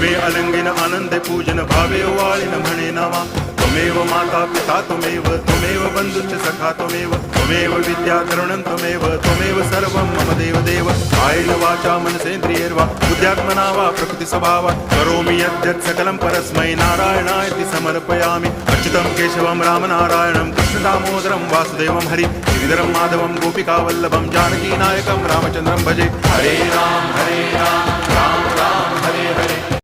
प्रेमे अलंगिन आनंदे पूजन भावे वाळिन म्हणे नावा त्वमेव माता पिता त्वमेव बंधुश्च सखा त्वमेव विद्या तरुणं त्वमेव सर्वं मम देव कायेन वाचा मनसेन्द्रियैर्वा बुद्ध्यात्मना वा प्रकृति स्वभावात् करोमि यद्यत् सकलं परस्मै नारायणायति समर्पयामि अच्युतं केशवं रामनारायणं कृष्णदामोदरं वासुदेवं हरि गिरिधरं माधवं गोपिकावल्लभं जानकीनायकं रामचन्द्रं भजे हरे राम राम राम हरे हरे